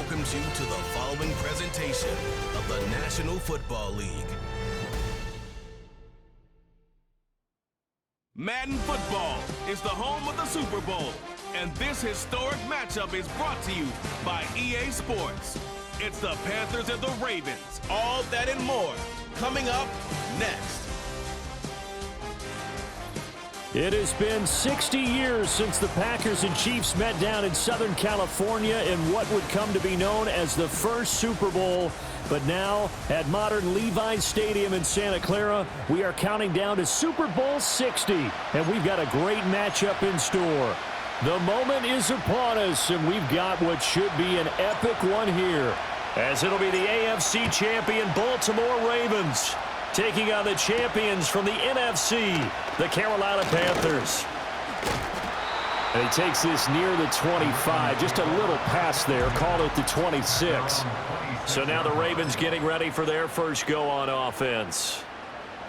welcomes you to the following presentation of the National Football League. Madden Football is the home of the Super Bowl, and this historic matchup is brought to you by EA Sports. It's the Panthers and the Ravens, all that and more, coming up next. It has been 60 years since the Packers and Chiefs met down in Southern California in what would come to be known as the first Super Bowl. But now, at modern Levi's Stadium in Santa Clara, we are counting down to Super Bowl 60, and we've got a great matchup in store. The moment is upon us, and we've got what should be an epic one here, as it'll be the AFC champion Baltimore Ravens taking on the champions from the NFC, the Carolina Panthers. And he takes this near the 25, just a little past there, called it the 26. So now the Ravens getting ready for their first go on offense.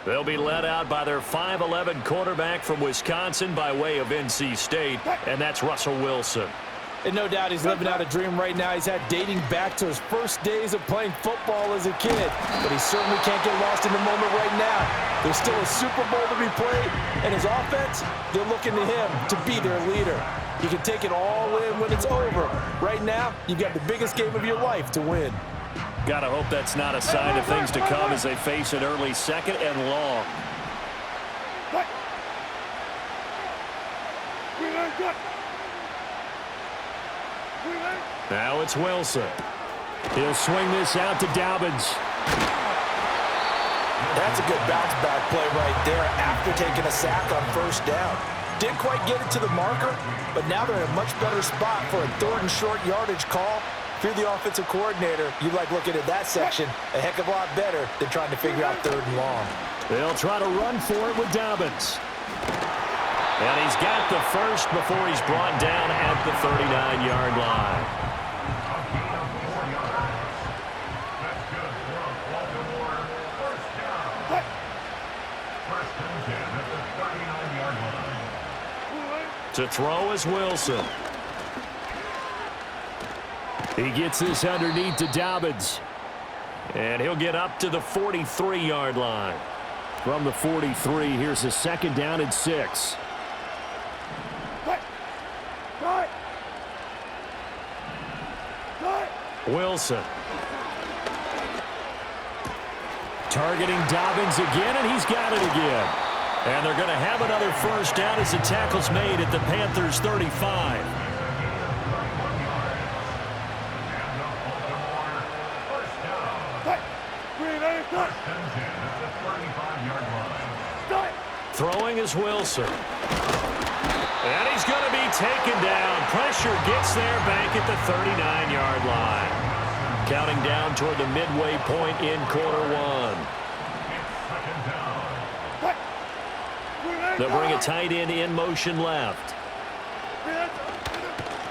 They'll be led out by their 5'11" quarterback from Wisconsin by way of NC State, and that's Russell Wilson. And no doubt he's living out a dream right now. He's had dating back to his first days of playing football as a kid. But he certainly can't get lost in the moment right now. There's still a Super Bowl to be played. And his offense, they're looking to him to be their leader. You can take it all in when it's over. Right now, you've got the biggest game of your life to win. Gotta hope that's not a sign of things to come as they face an early second and long. Now it's Wilson. He'll swing this out to Dobbins. That's a good bounce-back play right there after taking a sack on first down. Didn't quite get it to the marker, but now they're in a much better spot for a third and short yardage call. If you're the offensive coordinator, you like looking at that section a heck of a lot better than trying to figure out third and long. They'll try to run for it with Dobbins. And he's got the first before he's brought down at the 39-yard line. To throw is Wilson. He gets this underneath to Dobbins. And he'll get up to the 43-yard line. From the 43, here's a second down and 6. Wilson. Targeting Dobbins again, and he's got it again. And they're going to have another first down as the tackle's made at the Panthers' 35. Throwing is Wilson. And he's going to be taken down. Pressure gets there back at the 39-yard line. Counting down toward the midway point in quarter one. They'll bring a tight end in motion left.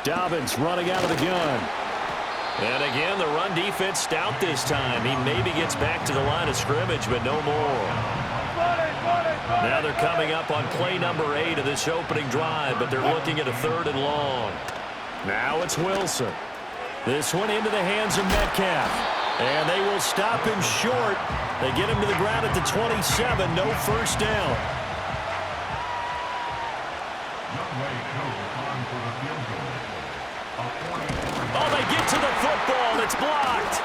Dobbins running out of the gun. And again, the run defense stout this time. He maybe gets back to the line of scrimmage, but no more. Now they're coming up on play number 8 of this opening drive, but they're looking at a third and long. Now it's Wilson. This one into the hands of Metcalf. And they will stop him short. They get him to the ground at the 27. No first down. Oh, they get to the football. It's blocked.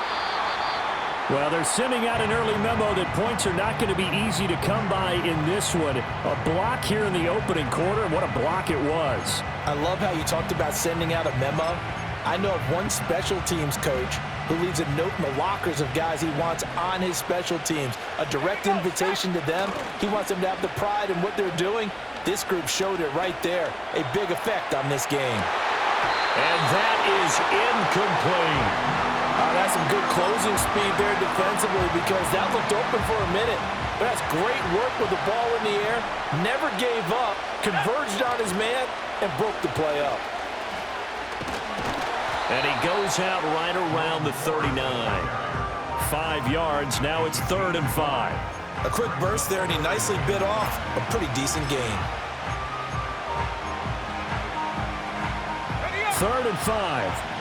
Well, they're sending out an early memo that points are not going to be easy to come by in this one. A block here in the opening quarter, and what a block it was. I love how you talked about sending out a memo. I know of one special teams coach who leaves a note in the lockers of guys he wants on his special teams. A direct invitation to them. He wants them to have the pride in what they're doing. This group showed it right there. A big effect on this game. And that is incomplete. That's some good closing speed there defensively because that looked open for a minute. But that's great work with the ball in the air. Never gave up, converged on his man, and broke the play up. And he goes out right around the 39. 5 yards, now it's 3rd and 5. A quick burst there, and he nicely bit off a pretty decent gain. 3rd and 5.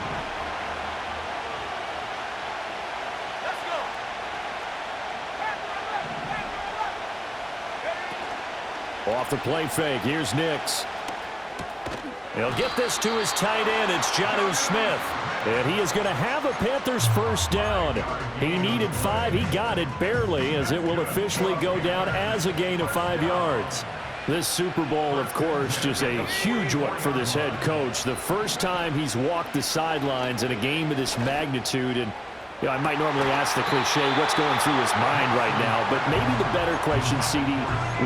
Off the play fake, here's Nix. He'll get this to his tight end. It's Jonnu Smith. And he is going to have a Panthers first down. He needed 5. He got it barely, as it will officially go down as a gain of 5 yards. This Super Bowl, of course, just a huge one for this head coach. The first time he's walked the sidelines in a game of this magnitude. And you know, I might normally ask the cliche, what's going through his mind right now? But maybe the better question, CD,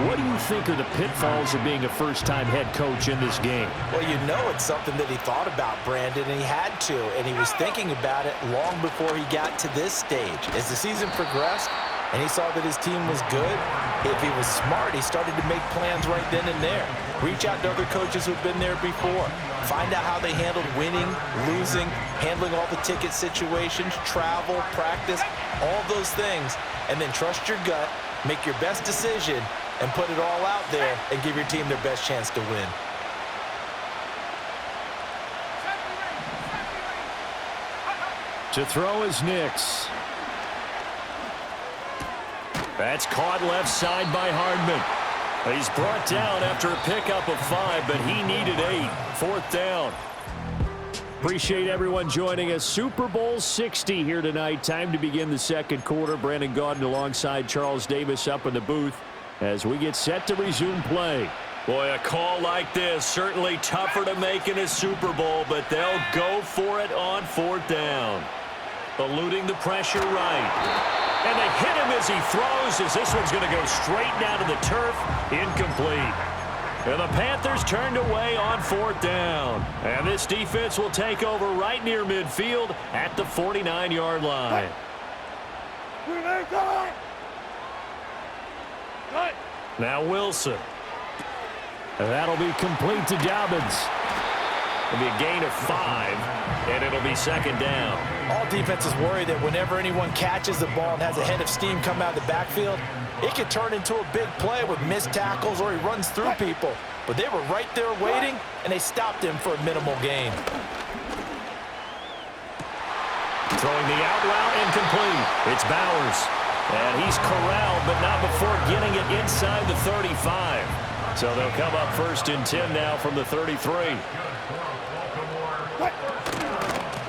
what do you think are the pitfalls of being a first-time head coach in this game? Well, you know it's something that he thought about, Brandon, and he had to. And he was thinking about it long before he got to this stage. As the season progressed and he saw that his team was good, if he was smart, he started to make plans right then and there. Reach out to other coaches who've been there before. Find out how they handled winning, losing, handling all the ticket situations, travel, practice, all those things. And then trust your gut, make your best decision, and put it all out there and give your team their best chance to win. To throw is Nix. That's caught left side by Hardman. He's brought down after a pickup of 5, but he needed 8. 4th down. Appreciate everyone joining us. Super Bowl 60 here tonight. Time to begin the second quarter. Brandon Gaudin alongside Charles Davis up in the booth as we get set to resume play. Boy, a call like this, certainly tougher to make in a Super Bowl, but they'll go for it on 4th down. Eluding the pressure right. And they hit him as he throws, as this one's going to go straight down to the turf. Incomplete. And the Panthers turned away on 4th down. And this defense will take over right near midfield at the 49-yard line. Now Wilson. And that'll be complete to Dobbins. It'll be a gain of 5, and it'll be 2nd down. All defenses worry that whenever anyone catches the ball and has a head of steam come out of the backfield, it could turn into a big play with missed tackles or he runs through people. But they were right there waiting, and they stopped him for a minimal gain. Throwing the out route incomplete. It's Bowers. And he's corralled, but not before getting it inside the 35. So they'll come up 1st and 10 now from the 33.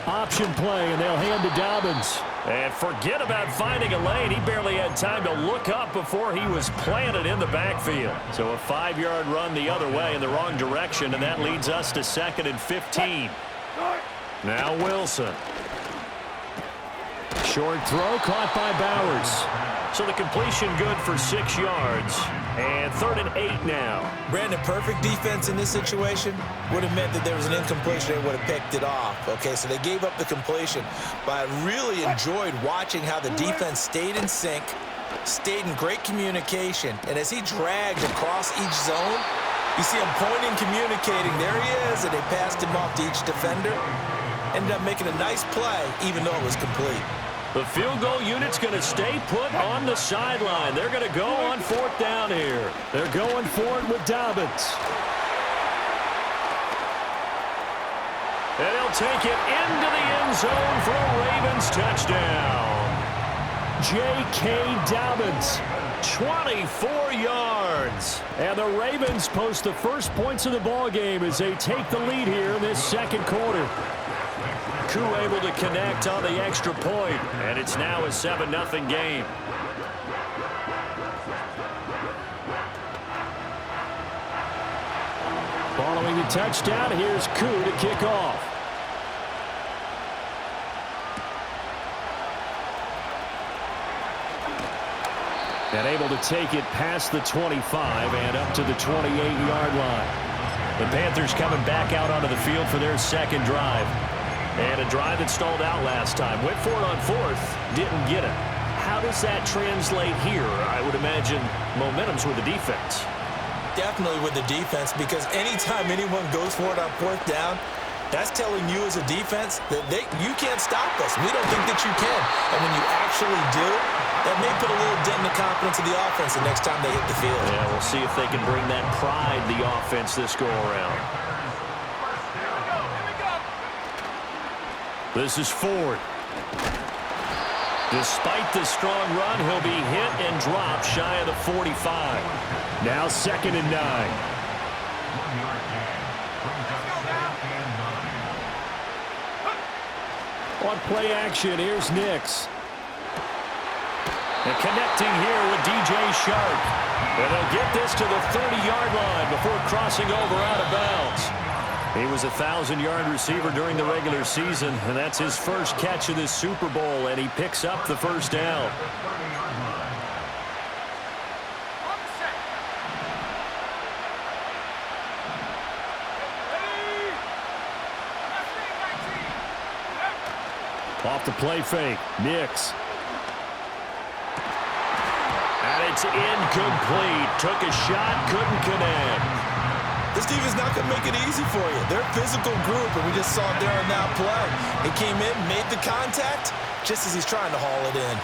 Option play, and they'll hand to Dobbins. And forget about finding a lane. He barely had time to look up before he was planted in the backfield. So a 5-yard run the other way in the wrong direction, and that leads us to 2nd and 15. Now Wilson. Short throw caught by Bowers. So the completion good for 6 yards. And 3rd and 8 now. Brandon, perfect defense in this situation would have meant that there was an incompletion. They would have picked it off. Okay, so they gave up the completion. But I really enjoyed watching how the defense stayed in sync, stayed in great communication. And as he dragged across each zone, you see him pointing, communicating. There he is, and they passed him off to each defender. Ended up making a nice play, even though it was complete. The field goal unit's going to stay put on the sideline. They're going to go on 4th down here. They're going for it with Dobbins. And he'll take it into the end zone for a Ravens touchdown. J.K. Dobbins, 24 yards. And the Ravens post the first points of the ball game as they take the lead here in this second quarter. Koo able to connect on the extra point, and it's now a 7-0 game. Following the touchdown, here's Koo to kick off. And able to take it past the 25 and up to the 28-yard line. The Panthers coming back out onto the field for their second drive. And a drive that stalled out last time. Went for it on 4th, didn't get it. How does that translate here? I would imagine momentum's with the defense. Definitely with the defense, because anytime anyone goes for it on 4th down, that's telling you as a defense that you can't stop us. We don't think that you can. And when you actually do, that may put a little dent in the confidence of the offense the next time they hit the field. Yeah, we'll see if they can bring that pride to the offense this go-around. This is Ford. Despite the strong run, he'll be hit and dropped shy of the 45. Now 2nd and 9. On play action, here's Nix. And connecting here with DJ Sharp. And they'll get this to the 30-yard line before crossing over out of bounds. He was a 1,000-yard receiver during the regular season, and that's his first catch of this Super Bowl, and he picks up the first down. Off the play fake, Nix. And it's incomplete. Took a shot, couldn't connect. This defense is not going to make it easy for you. They're a physical group, and we just saw it there on that play. He came in, made the contact, just as he's trying to haul it in.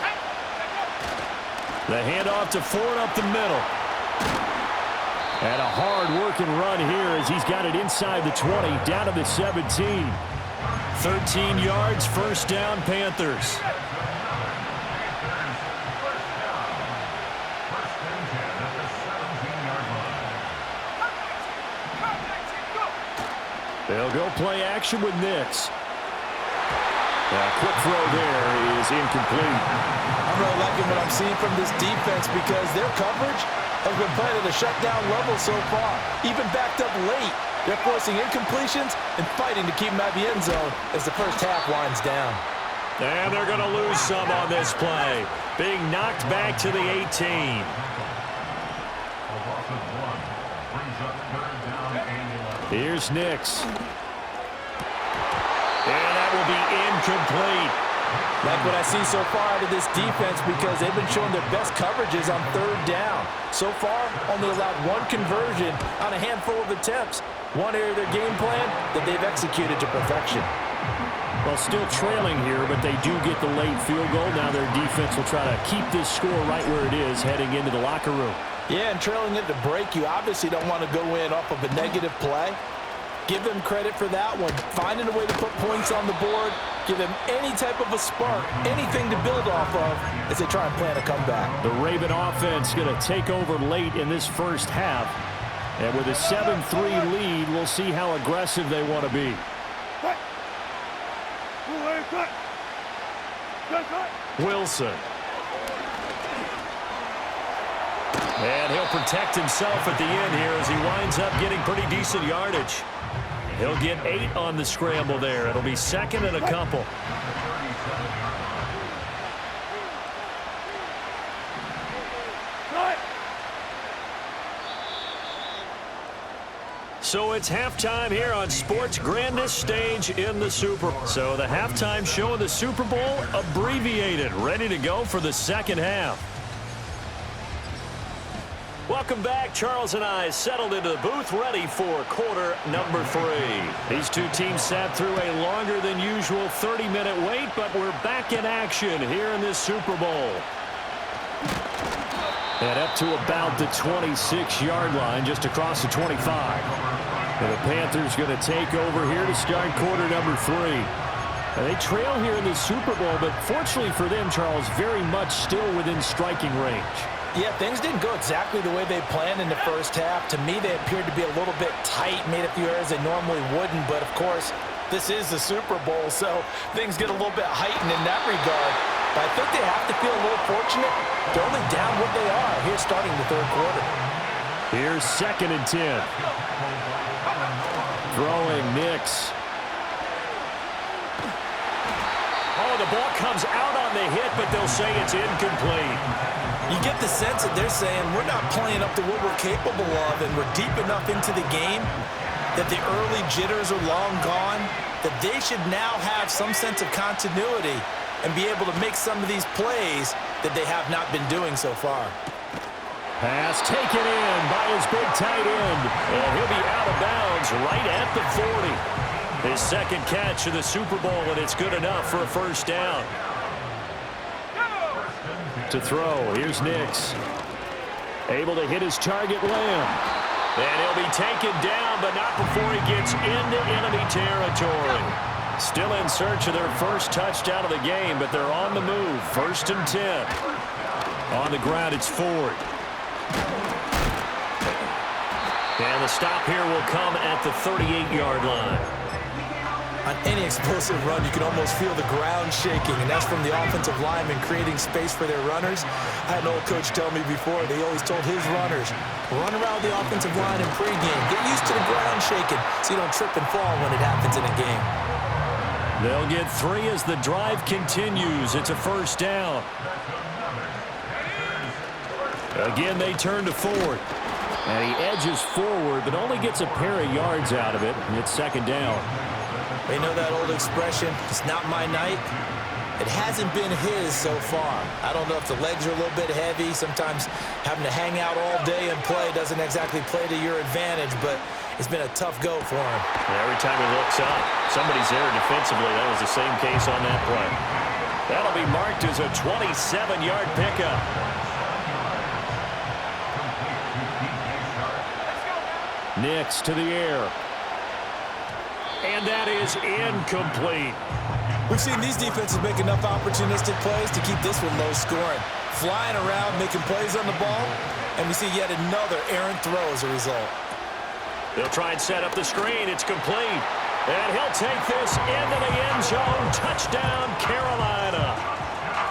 The handoff to Ford up the middle. And a hard-working run here as he's got it inside the 20, down to the 17. 13 yards, first down, Panthers. They'll go play action with Nix. Quick throw there is incomplete. I'm really liking what I'm seeing from this defense because their coverage has been playing at a shutdown level so far. Even backed up late, they're forcing incompletions and fighting to keep them out of the end zone as the first half winds down. And they're going to lose some on this play. Being knocked back to the 18. Here's Nix. And that will be incomplete. Like what I see so far out of this defense because they've been showing their best coverages on 3rd down. So far, only allowed 1 conversion on a handful of attempts. One area of their game plan that they've executed to perfection. Well, still trailing here, but they do get the late field goal. Now their defense will try to keep this score right where it is heading into the locker room. Yeah, and trailing it to break, you obviously don't want to go in off of a negative play. Give them credit for that one. Finding a way to put points on the board, give them any type of a spark, anything to build off of as they try and plan a comeback. The Raven offense going to take over late in this first half. And with a 7-3 lead, we'll see how aggressive they want to be. Wilson. And he'll protect himself at the end here as he winds up getting pretty decent yardage. He'll get 8 on the scramble there. It'll be 2nd and a couple. So it's halftime here on sports' grandest stage in the Super Bowl. So the halftime show of the Super Bowl abbreviated, ready to go for the second half. Welcome back. Charles and I settled into the booth, ready for quarter number 3. These two teams sat through a longer than usual 30-minute wait, but we're back in action here in this Super Bowl. And up to about the 26-yard line, just across the 25. And the Panthers going to take over here to start quarter number 3. And they trail here in the Super Bowl, but fortunately for them, Charles, very much still within striking range. Yeah, things didn't go exactly the way they planned in the first half. To me, they appeared to be a little bit tight, made a few errors they normally wouldn't. But, of course, this is the Super Bowl, so things get a little bit heightened in that regard. But I think they have to feel a little fortunate. They're only down what they are here starting the 3rd quarter. Here's 2nd and 10. Throwing Nix. Oh, the ball comes out on the hit, but they'll say it's incomplete. You get the sense that they're saying we're not playing up to what we're capable of, and we're deep enough into the game that the early jitters are long gone, that they should now have some sense of continuity and be able to make some of these plays that they have not been doing so far. Pass taken in by his big tight end, and he'll be out of bounds right at the 40. His 2nd catch of the Super Bowl, and it's good enough for a first down. To throw, here's Nix. Able to hit his target, Lamb. And he'll be taken down, but not before he gets into enemy territory. Still in search of their first touchdown of the game, but they're on the move. 1st and 10. On the ground, it's Ford. And the stop here will come at the 38-yard line. On any explosive run, you can almost feel the ground shaking, and that's from the offensive linemen creating space for their runners. I had an old coach tell me before, they always told his runners, run around the offensive line in pregame. Get used to the ground shaking so you don't trip and fall when it happens in a game. They'll get 3 as the drive continues. It's a 1st down. Again, they turn to Ford. And he edges forward, but only gets a pair of yards out of it, and it's 2nd down. They know that old expression, it's not my night. It hasn't been his so far. I don't know if the legs are a little bit heavy. Sometimes having to hang out all day and play doesn't exactly play to your advantage, but it's been a tough go for him. Every time he looks up, somebody's there defensively. That was the same case on that play. That'll be marked as a 27-yard pickup. Nix to the air. And that is incomplete. We've seen these defenses make enough opportunistic plays to keep this one low scoring. Flying around, making plays on the ball, and we see yet another errant throw as a result. They'll try and set up the screen. It's complete. And he'll take this into the end zone. Touchdown, Carolina.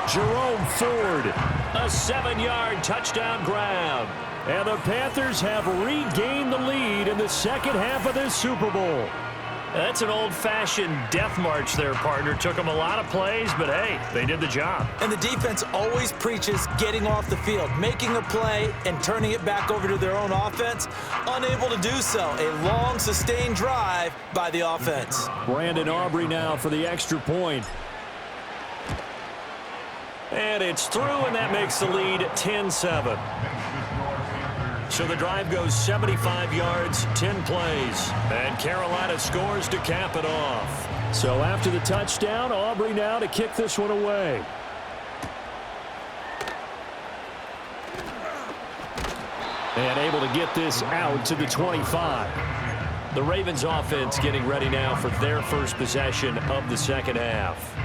Jerome Ford, a 7-yard touchdown grab. And the Panthers have regained the lead in the second half of this Super Bowl. That's an old-fashioned death march there, partner. Took them a lot of plays, but, hey, they did the job. And the defense always preaches getting off the field, making a play, and turning it back over to their own offense. Unable to do so. A long, sustained drive by the offense. Brandon Aubrey now for the extra point. And it's through, and that makes the lead 10-7. So the drive goes 75 yards, 10 plays. And Carolina scores to cap it off. So after the touchdown, Aubrey now to kick this one away. And able to get this out to the 25. The Ravens offense getting ready now for their first possession of the second half.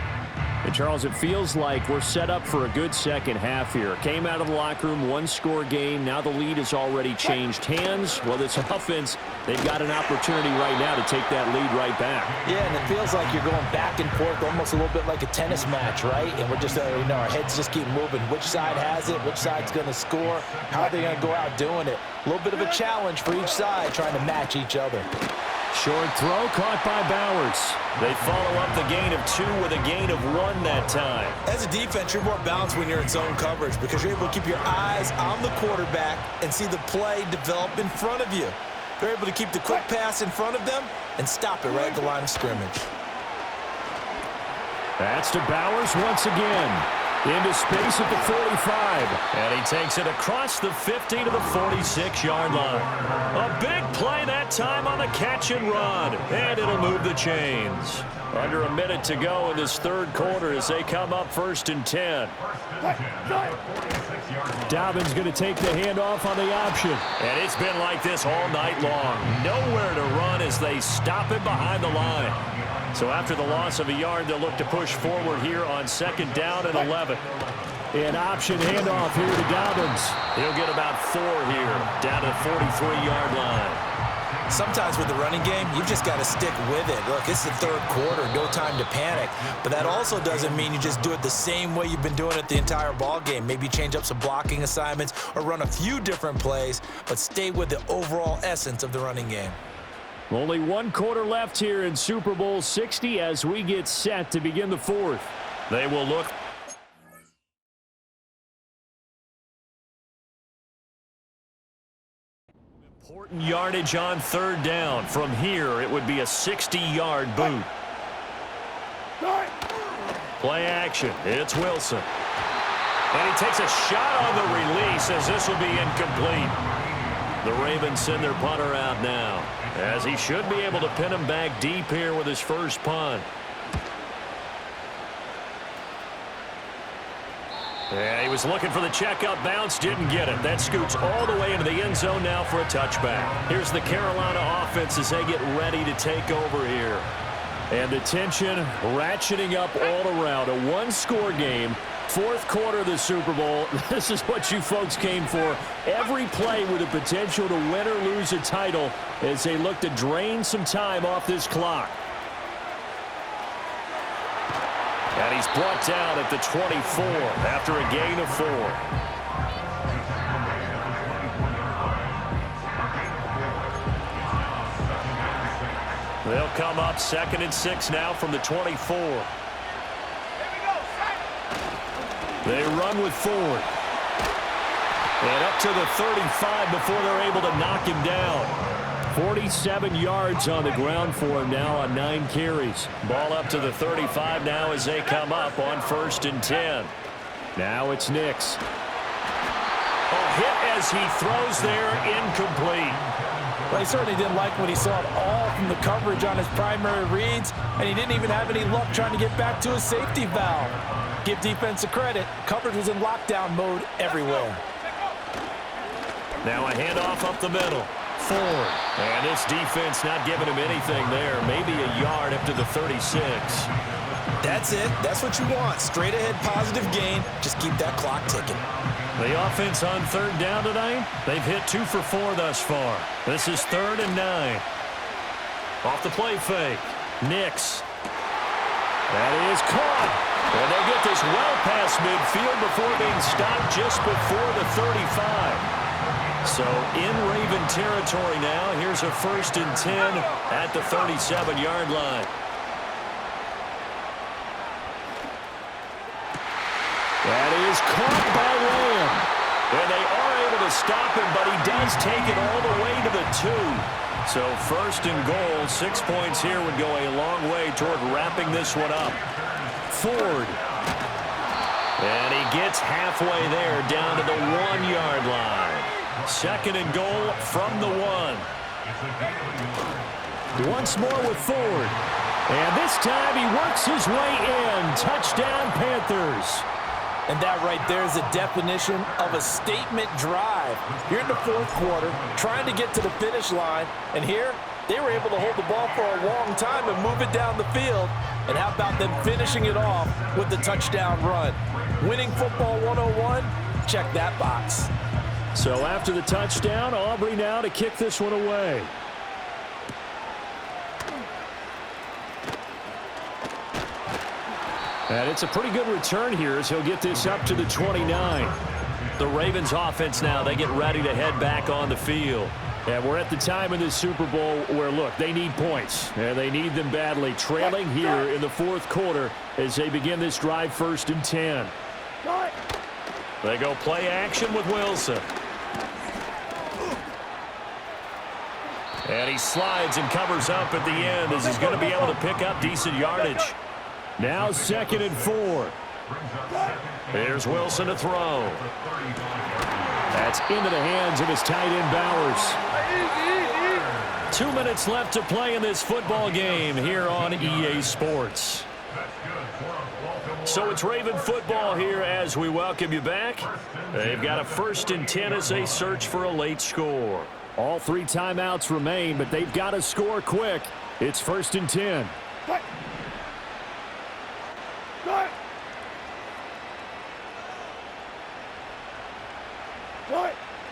And Charles, it feels like we're set up for a good second half here. Came out of the locker room, 1-score game. Now the lead has already changed hands. Well, this offense, they've got an opportunity right now to take that lead right back. Yeah, and it feels like you're going back and forth, almost a little bit like a tennis match, right? And we're just, our heads just keep moving. Which side has it? Which side's going to score? How are they going to go out doing it? A little bit of a challenge for each side, trying to match each other. Short throw caught by Bowers. They follow up the gain of 2 with a gain of 1 that time. As a defense, you're more balanced when you're in zone coverage because you're able to keep your eyes on the quarterback and see the play develop in front of you. They're able to keep the quick pass in front of them and stop it right at the line of scrimmage. That's to Bowers once again. Into space at the 45. And he takes it across the 50 to the 46-yard line. A big play that time on the catch and run. And it'll move the chains. Under a minute to go in this third quarter as they come up 1st and 10. Dobbins going to take the handoff on the option. And it's been like this all night long. Nowhere to run as they stop it behind the line. So after the loss of a yard, they'll look to push forward here on 2nd down and 11. An option handoff here to Dobbins. He'll get about 4 here, down to the 43-yard line. Sometimes with the running game, you've just got to stick with it. Look, it's the third quarter, no time to panic. But that also doesn't mean you just do it the same way you've been doing it the entire ball game. Maybe change up some blocking assignments or run a few different plays, but stay with the overall essence of the running game. Only 1 quarter left here in Super Bowl 60 as we get set to begin the 4th. They will look. Important yardage on 3rd down. From here, it would be a 60-yard boot. Play action. It's Wilson. And he takes a shot on the release as this will be incomplete. The Ravens send their punter out now, as he should be able to pin him back deep here with his first punt. Yeah, he was looking for the checkup bounce, didn't get it. That scoots all the way into the end zone now for a touchback. Here's the Carolina offense as they get ready to take over here. And the tension ratcheting up all around. A one-score game. Fourth quarter of the Super Bowl. This is what you folks came for. Every play with the potential to win or lose a title as they look to drain some time off this clock. And he's brought down at the 24 after a gain of 4. They'll come up 2nd and 6 now from the 24. They run with Ford. And up to the 35 before they're able to knock him down. 47 yards on the ground for him now on 9 carries. Ball up to the 35 now as they come up on 1st and 10. Now it's Nix. A hit as he throws there, incomplete. Well, he certainly didn't like when he saw it all from the coverage on his primary reads, and he didn't even have any luck trying to get back to his safety valve. Give defense a credit. Coverage was in lockdown mode everywhere. Now a handoff up the middle. Ford. And this defense not giving him anything there. Maybe a yard up to the 36. That's it. That's what you want. Straight ahead positive gain. Just keep that clock ticking. The offense on 3rd down tonight, they've hit 2 for 4 thus far. This is 3rd and 9. Off the play fake. Nix. That is caught. And they get this well past midfield before being stopped just before the 35. So in Raven territory now. Here's a 1st and 10 at the 37-yard line. That is caught by Lamb. And they are able to stop him, but he does take it all the way to the 2. So 1st and goal, 6 points here would go a long way toward wrapping this one up. Ford. And he gets halfway there down to the 1-yard line. 2nd and goal from the 1. Once more with Ford. And this time he works his way in. Touchdown, Panthers. And that right there is a definition of a statement drive. You're in the 4th quarter, trying to get to the finish line, and here they were able to hold the ball for a long time and move it down the field. And how about them finishing it off with the touchdown run? Winning football 101, check that box. So after the touchdown, Aubrey now to kick this one away. And it's a pretty good return here as he'll get this up to the 29. The Ravens offense now, they get ready to head back on the field. And we're at the time in this Super Bowl where, look, they need points. And they need them badly, trailing here in the 4th quarter as they begin this drive 1st and 10. They go play action with Wilson. And he slides and covers up at the end as he's going to be able to pick up decent yardage. Now 2nd and 4. Here's Wilson to throw. That's into the hands of his tight end Bowers. 2 minutes left to play in this football game here on EA Sports. So it's Raven football here as we welcome you back. They've got a 1st and 10 as they search for a late score. All 3 timeouts remain, but they've got to score quick. It's 1st and 10.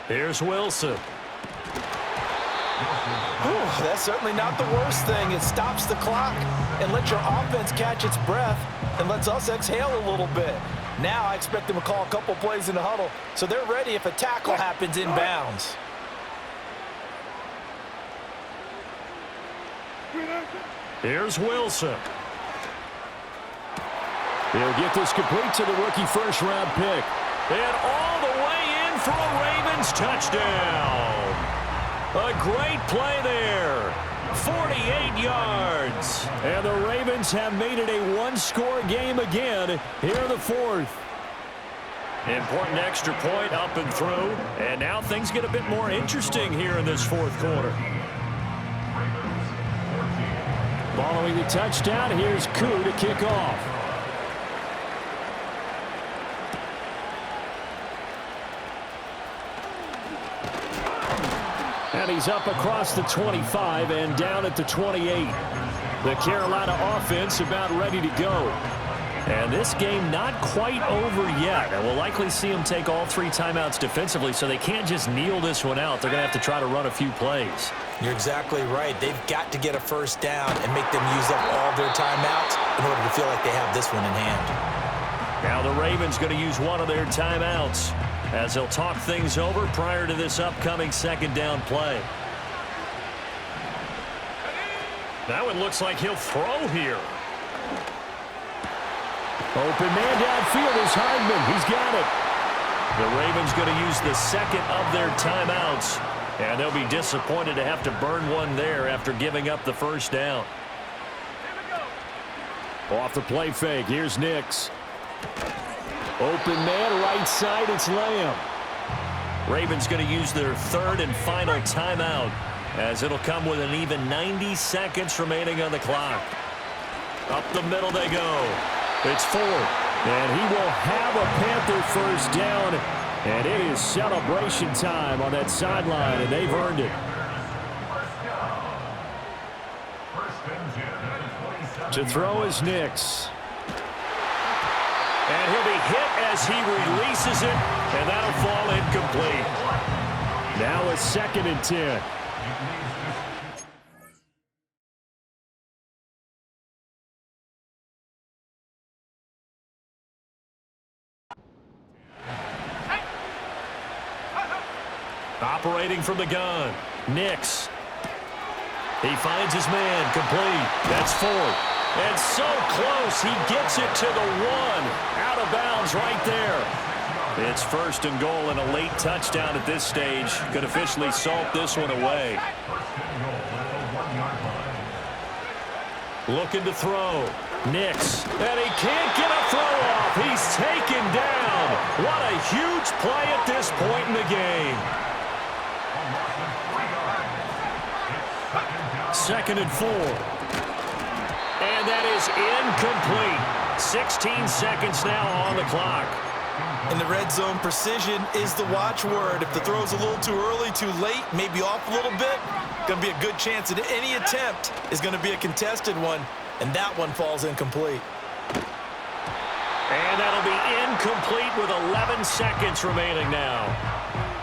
Here's Wilson. That's certainly not the worst thing. It stops the clock and lets your offense catch its breath and lets us exhale a little bit. Now I expect them to call a couple plays in the huddle so they're ready if a tackle happens inbounds. Here's Wilson. He'll get this complete to the rookie 1st-round pick. And all the way in for a Ravens touchdown. A great play there. 48 yards. And the Ravens have made it a one-score game again here in the 4th. Important extra point up and through. And now things get a bit more interesting here in this 4th quarter. Following the touchdown, here's Koo to kick off. And he's up across the 25 and down at the 28. The Carolina offense about ready to go. And this game not quite over yet. And we'll likely see them take all 3 timeouts defensively, so they can't just kneel this one out. They're going to have to try to run a few plays. You're exactly right. They've got to get a first down and make them use up all their timeouts in order to feel like they have this one in hand. Now the Ravens going to use one of their timeouts as they'll talk things over prior to this upcoming second down play. Now it looks like he'll throw here. Open man downfield is Hardman. He's got it. The Ravens going to use the second of their timeouts, and they'll be disappointed to have to burn one there after giving up the first down. Off the play fake, here's Nix. Open man, right side, it's Lamb. Ravens going to use their third and final timeout, as it'll come with an even 90 seconds remaining on the clock. Up the middle they go. It's 4, and he will have a Panther first down, and it is celebration time on that sideline, and they've earned it. To throw is Nix. And he'll be hit as he releases it, and that'll fall incomplete. Now a 2nd and 10. Operating from the gun, Nix. He finds his man, complete. That's 4. And so close, he gets it to the 1. Out of bounds right there. It's 1st and goal and a late touchdown at this stage. Could officially salt this one away. Looking to throw. Nix. And he can't get a throw off. He's taken down. What a huge play at this point in the game. 2nd and 4. And that is incomplete. 16 seconds now on the clock. In the red zone, precision is the watchword. If the throw's a little too early, too late, maybe off a little bit, going to be a good chance that any attempt is going to be a contested one, and that one falls incomplete. And that'll be incomplete with 11 seconds remaining now.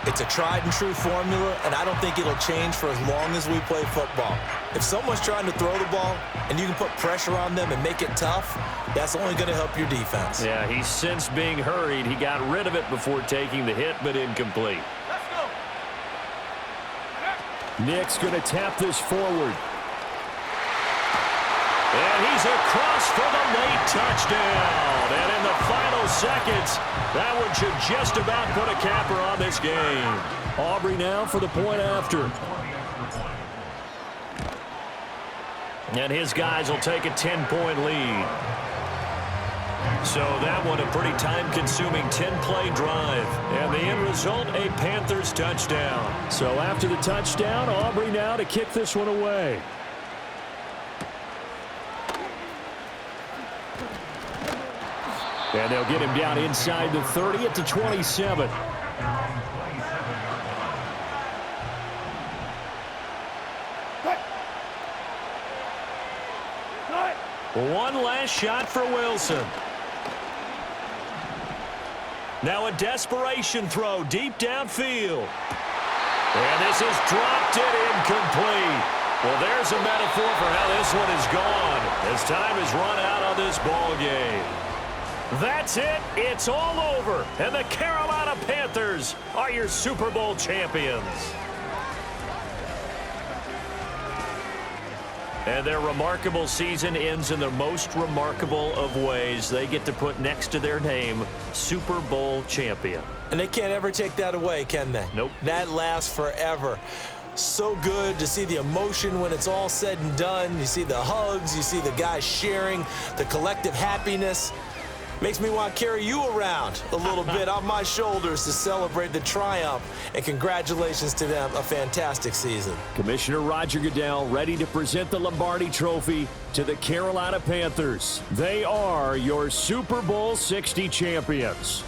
It's a tried-and-true formula, and I don't think it'll change for as long as we play football. If someone's trying to throw the ball and you can put pressure on them and make it tough, that's only going to help your defense. Yeah, he's since being hurried. He got rid of it before taking the hit, but incomplete. Nick's going to tap this forward. And he's across for the late touchdown. And in the final seconds, that one should just about put a capper on this game. Aubrey now for the point after. And his guys will take a 10-point lead. So that one a pretty time-consuming 10-play drive. And the end result, a Panthers touchdown. So after the touchdown, Aubrey now to kick this one away. And they'll get him down inside the 30 at the 27. One last shot for Wilson. Now a desperation throw deep downfield. And this is dropped it incomplete. Well, there's a metaphor for how this one is gone as time is run out on this ball game. That's it. It's all over. And the Carolina Panthers are your Super Bowl champions. And their remarkable season ends in the most remarkable of ways. They get to put next to their name, Super Bowl champion. And they can't ever take that away, can they? Nope. That lasts forever. So good to see the emotion when it's all said and done. You see the hugs. You see the guys sharing, the collective happiness. Makes me want to carry you around a little bit on my shoulders to celebrate the triumph. And congratulations to them, a fantastic season. Commissioner Roger Goodell ready to present the Lombardi Trophy to the Carolina Panthers. They are your Super Bowl 60 champions.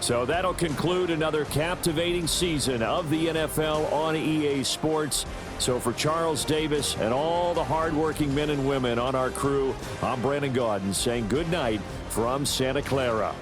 So that'll conclude another captivating season of the NFL on EA Sports. So for Charles Davis and all the hardworking men and women on our crew, I'm Brandon Gaudin saying good night from Santa Clara.